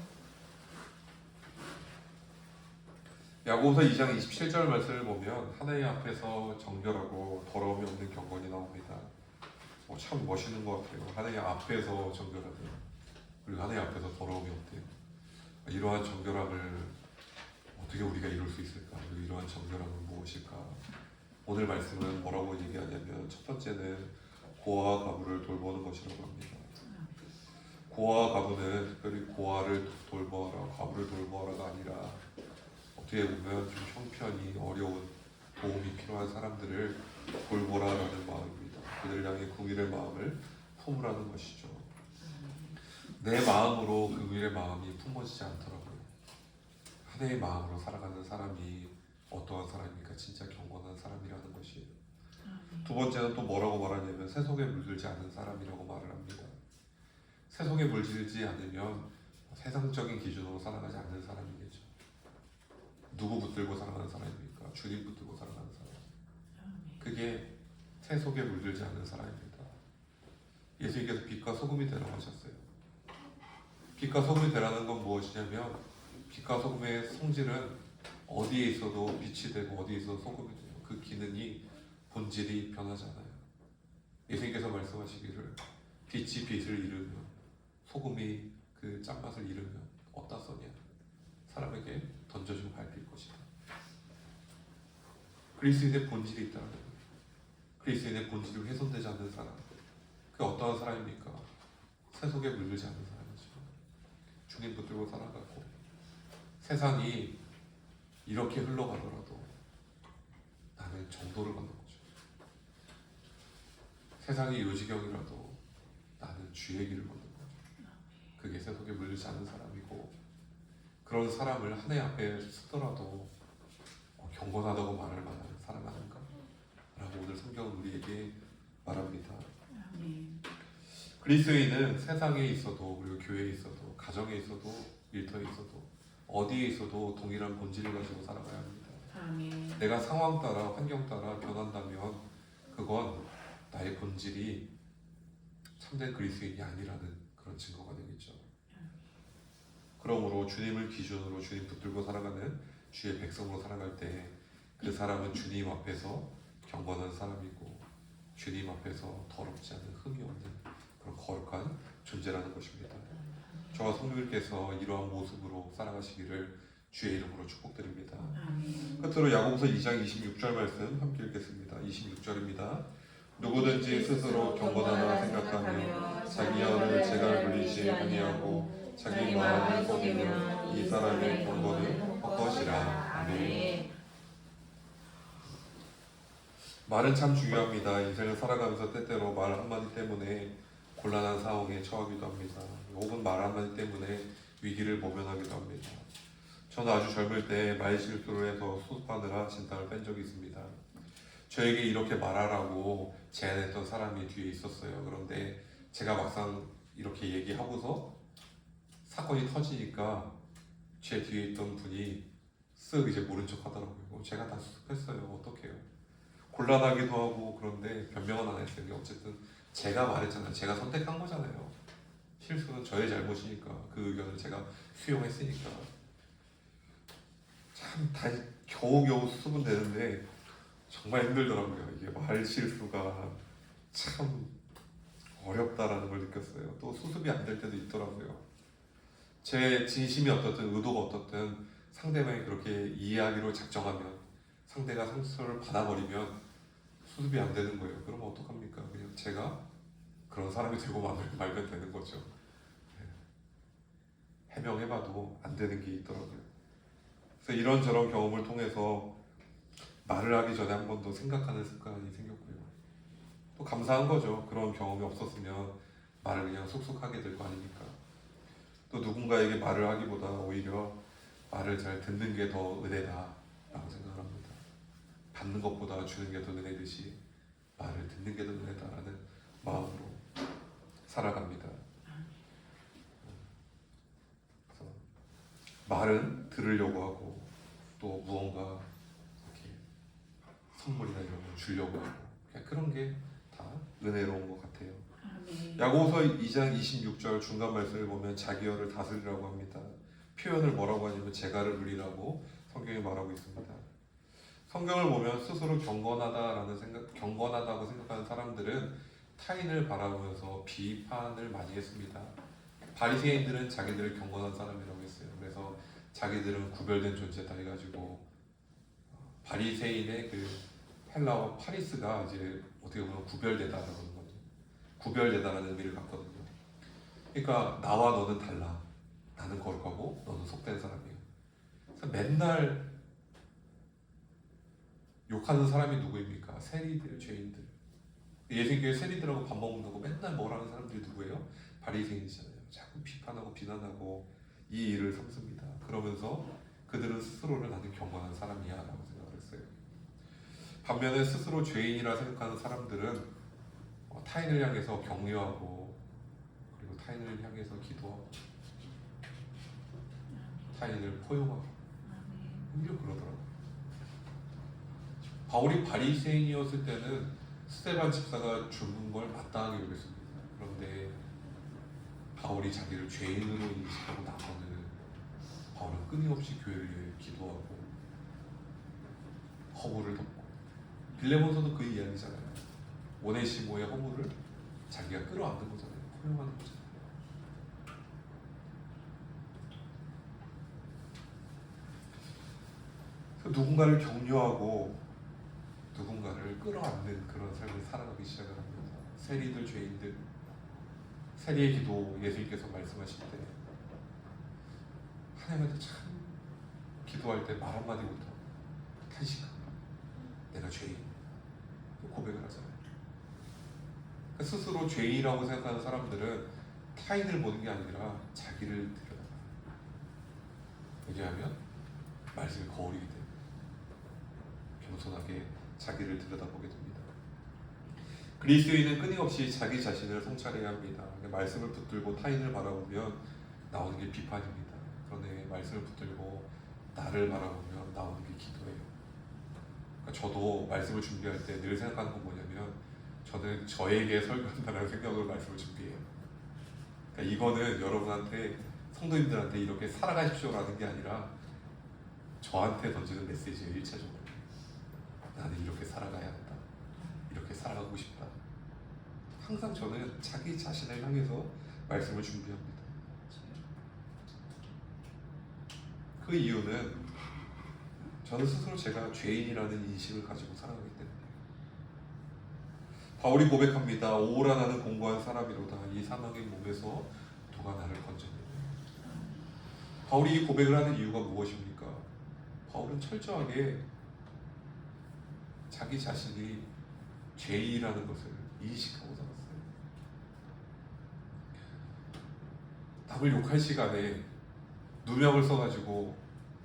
A: 야고보서 2장 27절 말씀을 보면 하나님 앞에서 정결하고 더러움이 없는 경건이 나옵니다. 참 멋있는 것 같아요. 하나님 앞에서 정결하고 그리고 하나님 앞에서 더러움이 없대요. 이러한 정결함을 어떻게 우리가 이룰 수 있을까? 그리고 이러한 정결함은 무엇일까? 오늘 말씀은 뭐라고 얘기하냐면 첫 번째는 고아와 과부를 돌보는 것이라고 합니다. 고아와 과부는 특별히 고아를 돌보아라, 과부를 돌보아라가 아니라 어떻게 보면 좀 형편이 어려운 도움이 필요한 사람들을 돌보라라는 마음입니다. 그들을 향해 긍휼의 마음을 품으라는 것이죠. 내 마음으로 긍휼의 마음이 품어지지 않더라고요. 하나의 마음으로 살아가는 사람이 어떠한 사람입니까? 진짜 경건한 사람이라는 것이에요. 두 번째는 또 뭐라고 말하냐면 세속에 물들지 않는 사람이라고 말을 합니다. 세속에 물들지 않으면 세상적인 기준으로 살아가지 않는 사람이겠죠. 누구 붙들고 살아가는 사람입니까? 주님 붙들고 살아가는 사람. 그게 세속에 물들지 않는 사람입니다. 예수님께서 빛과 소금이 되라고 하셨어요. 빛과 소금이 되라는 건 무엇이냐면 빛과 소금의 성질은 어디에 있어도 빛이 되고 어디에 있어도 소금이 돼요. 그 기능이 본질이 변하지 않아요. 예수님께서 말씀하시기를 빛이 빛을 이루면 소금이 그 짠맛을 이루면 어디다 써냐? 사람에게 던져주고 밟힐 것이다. 그리스도인의 본질이 있다는 거예요. 그리스도인의 본질이 훼손되지 않는 사람. 그게 어떠한 사람입니까? 세속에 물들지 않는 사람이죠. 주님 붙들고 살아가고 세상이 이렇게 흘러가더라도 나는 정도를 갖는 거죠. 세상이 요지경이라도 나는 주의 길을 걷는 거죠. 그게 세속에 물들지 않는 사람이고 그런 사람을 하나님 앞에 쓰더라도 경건하다고 말할 만한 사람 아닌가? 라고 오늘 성경은 우리에게 말합니다. 그리스도인은 세상에 있어도 그리고 교회에 있어도 가정에 있어도 일터에 있어도 어디에 있어도 동일한 본질을 가지고 살아가야 합니다.
B: 아멘.
A: 내가 상황 따라 환경 따라 변한다면 그건 나의 본질이 참된 그리스도인이 아니라는 그런 증거가 되겠죠. 그러므로 주님을 기준으로 주님 붙들고 살아가는 주의 백성으로 살아갈 때 그 사람은 주님 앞에서 경건한 사람이고 주님 앞에서 더럽지 않은 흠이 없는 그런 거룩한 존재라는 것입니다. 저와 성도님께서 이러한 모습으로 살아가시기를 주의 이름으로 축복드립니다.
B: 아멘.
A: 끝으로 야고보서 2장 26절 말씀 함께 읽겠습니다. 26절입니다. 누구든지 스스로 경건하다 생각하며 자기 혀를 재갈 불리지 아니하고 자기 마음을 속이면 이 사람의 경건은 헛것이라. 아멘. 말은 참 중요합니다. 인생을 살아가면서 때때로 말 한마디 때문에 곤란한 상황에 처하기도 합니다. 혹은 말 한마디 때문에 위기를 모면하기도 합니다. 저는 아주 젊을 때 말 실수를 해서 수습하느라 진탕을 뺀 적이 있습니다. 저에게 이렇게 말하라고 제안했던 사람이 뒤에 있었어요. 그런데 제가 막상 이렇게 얘기하고서 사건이 터지니까 제 뒤에 있던 분이 쓱 이제 모른 척 하더라고요. 제가 다 수습했어요. 어떡해요? 곤란하기도 하고 그런데 변명은 안 했어요. 어쨌든 제가 말했잖아요. 제가 선택한 거잖아요. 실수는 저의 잘못이니까 그 의견을 제가 수용했으니까 참 다 겨우겨우 수습은 되는데 정말 힘들더라고요. 이게 말 실수가 참 어렵다라는 걸 느꼈어요. 또 수습이 안 될 때도 있더라고요. 제 진심이 어떻든 의도가 어떻든 상대방이 그렇게 이해하기로 작정하면 상대가 상처를 받아버리면 수습이 안 되는 거예요. 그러면 어떡합니까? 그냥 제가 그런 사람이 되고 말면 되는 거죠. 해명해봐도 안 되는 게 있더라고요. 그래서 이런저런 경험을 통해서 말을 하기 전에 한 번 더 생각하는 습관이 생겼고요. 또 감사한 거죠. 그런 경험이 없었으면 말을 그냥 쑥쑥 하게 될 거 아닙니까? 또 누군가에게 말을 하기보다 오히려 말을 잘 듣는 게 더 은혜다라고 생각을 합니다. 받는 것보다 주는 게 더 은혜듯이 말을 듣는 게 더 은혜다라는 마음으로 살아갑니다. 그래서 말은 들으려고 하고 또 무언가 이렇게 선물이나 이런 걸 주려고 하고 그냥 그런 게 다 은혜로운 것 같아요.
B: 아멘.
A: 야고보서 2장 26절 중간 말씀을 보면 자기어를 다스리라고 합니다. 표현을 뭐라고 하냐면 재갈을 누리라고 성경이 말하고 있습니다. 성경을 보면 스스로 경건하다고 생각하는 사람들은 타인을 바라보면서 비판을 많이 했습니다. 바리새인들은 자기들을 경건한 사람이라고 했어요. 그래서 자기들은 구별된 존재다 해가지고 바리새인의 그 헬라어 파리스가 이제 어떻게 보면 구별되다라는 거죠. 구별되다라는 의미를 갖거든요. 그러니까 나와 너는 달라. 나는 거룩하고 너는 속된 사람이에요. 그래서 맨날 욕하는 사람이 누구입니까? 세리들, 죄인들. 예수님께 세리들하고 밥 먹는다고 맨날 뭐라는 사람들이 누구예요? 바리새인이잖아요. 자꾸 비판하고 비난하고 이 일을 삼습니다. 그러면서 그들은 스스로를 나는 경건한 사람이야 라고 생각을 했어요. 반면에 스스로 죄인이라 생각하는 사람들은 타인을 향해서 격려하고 그리고 타인을 향해서 기도하고 타인을 포용하고 오히려 그러더라고요. 바울이 바리새인이었을 때는 스데반 집사가 죽은 걸 마땅하게 여겼습니다. 그런데 바울이 자기를 죄인으로 인식하고 나서는 바울은 끊임없이 교회를 위해 기도하고 허물을 덮고 빌레몬서도 그 이야기잖아요. 오네시모의 허물을 자기가 끌어안는 거잖아요. 포용하는 거잖아요. 누군가를 격려하고 누군가를 끌어안는 그런 삶을 살아가기 시작을 합니다. 세리들, 죄인들, 세리의 기도 예수님께서 말씀하실 때 하나님한테 참 기도할 때 말 한마디 못하고 탄식하고 내가 죄인 고백을 하잖아요. 그러니까 스스로 죄인이라고 생각하는 사람들은 타인을 보는 게 아니라 자기를 들여다봐요. 왜냐하면 말씀이 거울이기 때문에 겸손하게 자기를 들여다보게 됩니다. 그리스도인은 끊임없이 자기 자신을 성찰해야 합니다. 말씀을 붙들고 타인을 바라보면 나오는 게 비판입니다. 그런데 말씀을 붙들고 나를 바라보면 나오는 게 기도예요. 그러니까 저도 말씀을 준비할 때 늘 생각하는 건 뭐냐면 저는 저에게 설교한다는 생각으로 말씀을 준비해요. 그러니까 이거는 여러분한테 성도님들한테 이렇게 살아가십시오라는 게 아니라 저한테 던지는 메시지예요. 1차적으로 나는 이렇게 살아가야 한다. 이렇게 살아가고 싶다. 항상 저는 자기 자신을 향해서 말씀을 준비합니다. 그 이유는 저는 스스로 제가 죄인이라는 인식을 가지고 살아가기 때문에 바울이 고백합니다. 오라 나는 공고한 사람이로다. 이 사망의 몸에서 누가 나를 건져내냐. 바울이 이 고백을 하는 이유가 무엇입니까? 바울은 철저하게 자기 자신이 죄인이라는 것을 인식하고 살았어요. 남을 욕할 시간에 누명을 써가지고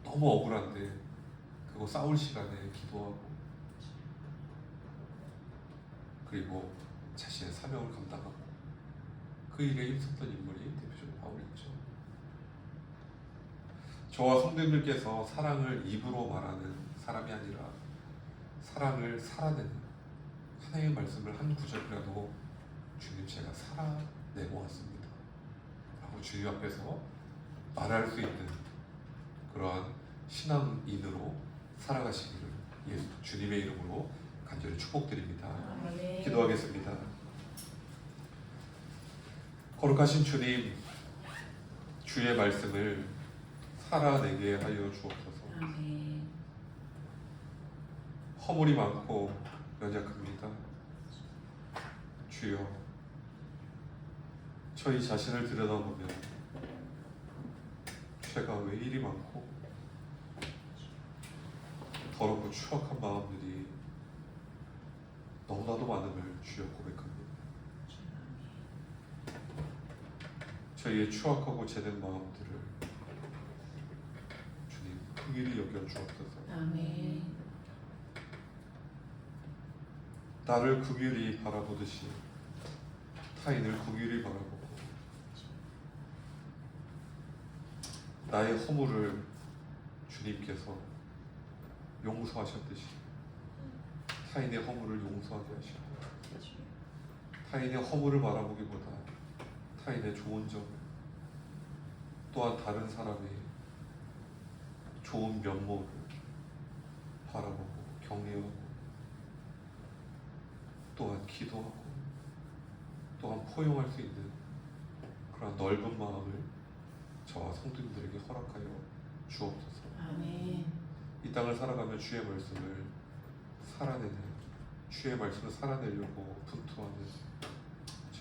A: 너무 억울한데 그거 싸울 시간에 기도하고 그리고 자신의 사명을 감당하고 그 일에 힘썼던 인물이 대표적으로 바울이었죠. 저와 성도님들께서 사랑을 입으로 말하는 사람이 아니라 사랑을 살아내는 하나님의 말씀을 한 구절이라도 주님 제가 살아내고 왔습니다 라고 주님 앞에서 말할 수 있는 그러한 신앙인으로 살아가시기를 예수 주님의 이름으로 간절히 축복드립니다.
B: 아멘.
A: 기도하겠습니다. 거룩하신 주님, 주의 말씀을 살아내게 하여 주옵소서.
B: 아멘.
A: 허물이 많고 연약합니다. 주여, 저희 자신을 들여다보면 죄가 왜 이리 많고 더럽고 추악한 마음들이 너무나도 많음을 주여 고백합니다. 저희의 추악하고 죄된 마음들을 주님 긍휼히 여겨 주옵소서.
B: 아멘.
A: 나를 긍휼히 바라보듯이 타인을 긍휼히 바라보고 나의 허물을 주님께서 용서하셨듯이 타인의 허물을 용서하게 하시고 타인의 허물을 바라보기보다 타인의 좋은 점, 또한 다른 사람의 좋은 면모를 바라보고 경외하고 또한 기도하고 또한 포용할 수 있는 그런 넓은 마음을 저와 성도님들에게 허락하여 주옵소서.
B: 아멘.
A: 이 땅을 살아가며 주의 말씀을 살아내려고 분투하는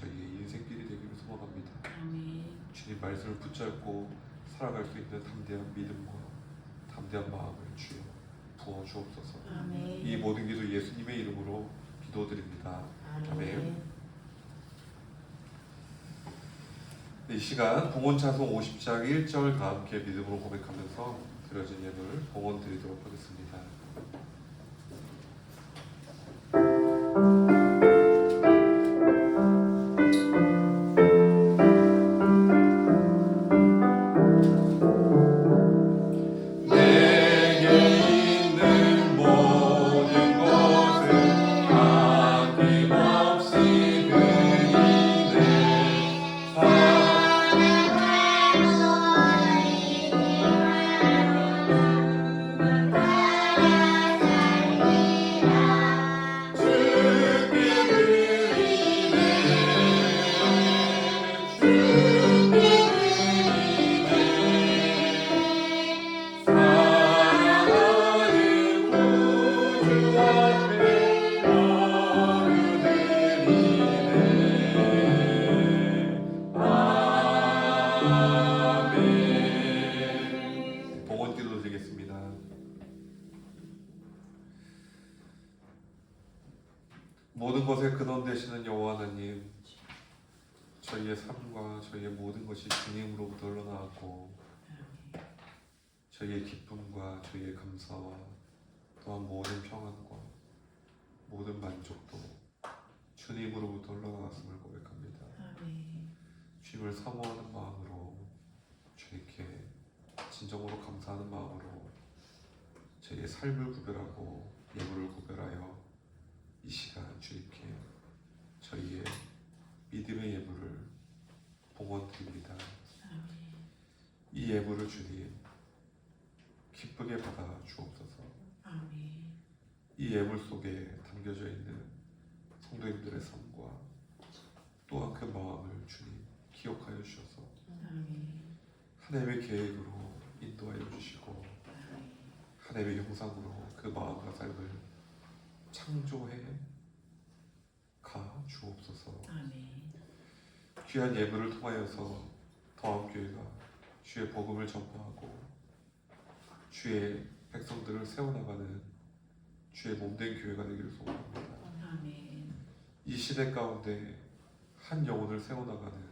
A: 저희의 인생길이 되기를 소망합니다.
B: 아멘.
A: 주님 말씀을 붙잡고 살아갈 수 있는 담대한 믿음과 담대한 마음을 주여 부어 주옵소서.
B: 아멘.
A: 이 모든 기도 예수님의 이름으로 기도드립니다. 아멘. 이 시간 봉헌차송 50장 1절 다 함께 믿음으로 고백하면서 드려진 예물 봉헌 드리도록 하겠습니다. 모든 것의 근원 되시는 여호와 하나님, 저희의 삶과 저희의 모든 것이 주님으로부터 흘러나왔고 저희의 기쁨과 저희의 감사와 또한 모든 평안과 모든 만족도 주님으로부터 흘러나왔음을 고백합니다.
B: 아멘.
A: 주님을 사모하는 마음으로 주님께 진정으로 감사하는 마음으로 저희의 삶을 구별하고 예물을 구별하여 이 시간 주님께 저희의 믿음의 예물을 봉헌드립니다. 이 예물을 주님 기쁘게 받아 주옵소서.
B: 아멘.
A: 이 예물 속에 담겨져 있는 성도님들의 삶과 또한 그 마음을 주님 기억하여 주셔서 하나님의 계획으로 인도하여 주시고 하나님의 형상으로 그 마음과 삶을 창조해 가 주옵소서.
B: 아멘.
A: 귀한 예물을 통하여서 더함교회가 주의 복음을 전파하고 주의 백성들을 세워나가는 주의 몸된 교회가 되기를 소원합니다.
B: 아멘.
A: 이 시대 가운데 한 영혼을 세워나가는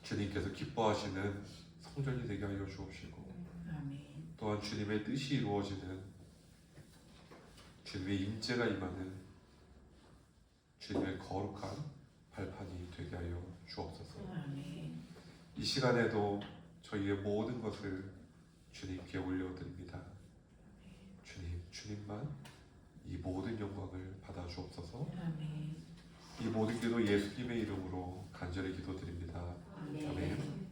A: 주님께서 기뻐하시는 성전이 되게 하여 주옵시고
B: 아멘.
A: 또한 주님의 뜻이 이루어지는 주님의 임재가 임하는 주님의 거룩한 발판이 되게 하여 주옵소서.
B: 아멘.
A: 이 시간에도 저희의 모든 것을 주님께 올려드립니다. 주님만 이 모든 영광을 받아 주옵소서.
B: 아멘.
A: 이 모든 기도 예수님의 이름으로 간절히 기도드립니다. 아멘.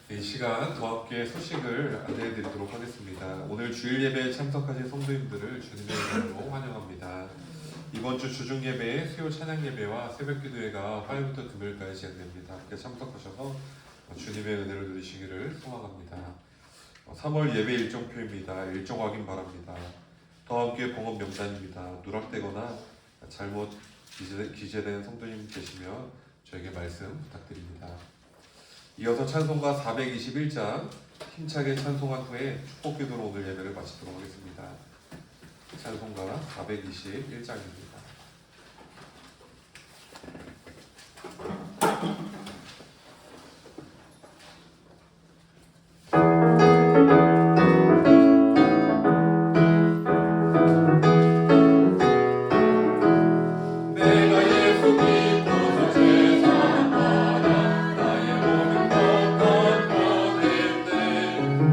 A: 이 시간 더 함께 소식을 안내해 드리도록 하겠습니다. 오늘 주일 예배에 참석하신 성도님들을 주님의 이름으로 환영합니다. 이번 주 주중 예배에 수요 찬양 예배와 새벽 기도회가 화요일부터 금요일까지 진행됩니다. 함께 참석하셔서 주님의 은혜를 누리시기를 소망합니다. 3월 예배 일정표입니다. 일정 확인 바랍니다. 더 함께 봉헌 명단입니다. 누락되거나 잘못 기재된 성도님 계시면 저에게 말씀 부탁드립니다. 이어서 찬송가 421장 힘차게 찬송한 후에 축복 기도로 오늘 예배를 마치도록 하겠습니다. 찬송가 421장입니다.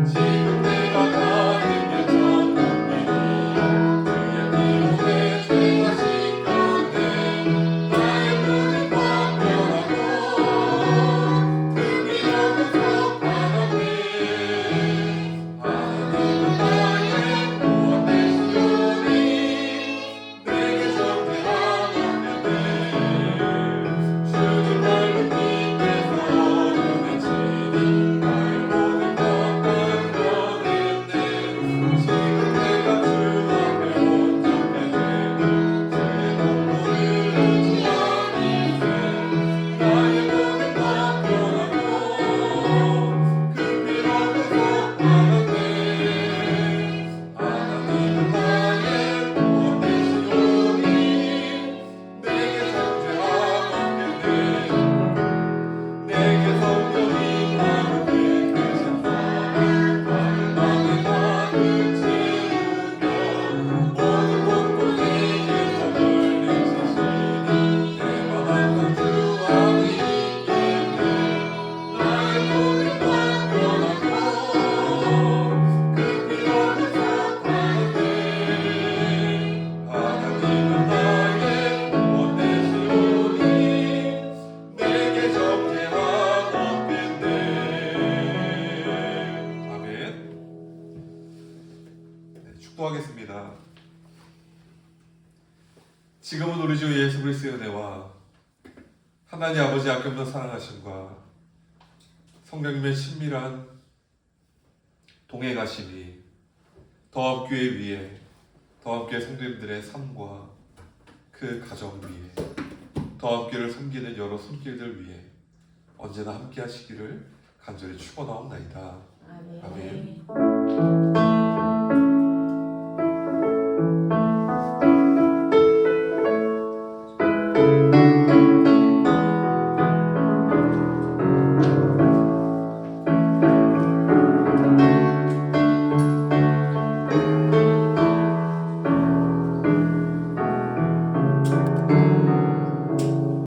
A: 지금 내가 가는 게 전 지금은 우리 주 예수 그리스도의 은혜와 하나님 아버지 아낌없는 사랑하심과 성령님의 친밀한 동행하심이 더함교회 위에 더함교회 성도님들의 삶과 그 가정 위에 더함교회를 섬기는 여러 손길들 위에 언제나 함께 하시기를 간절히 축원하옵나이다. 아멘.
B: 아멘.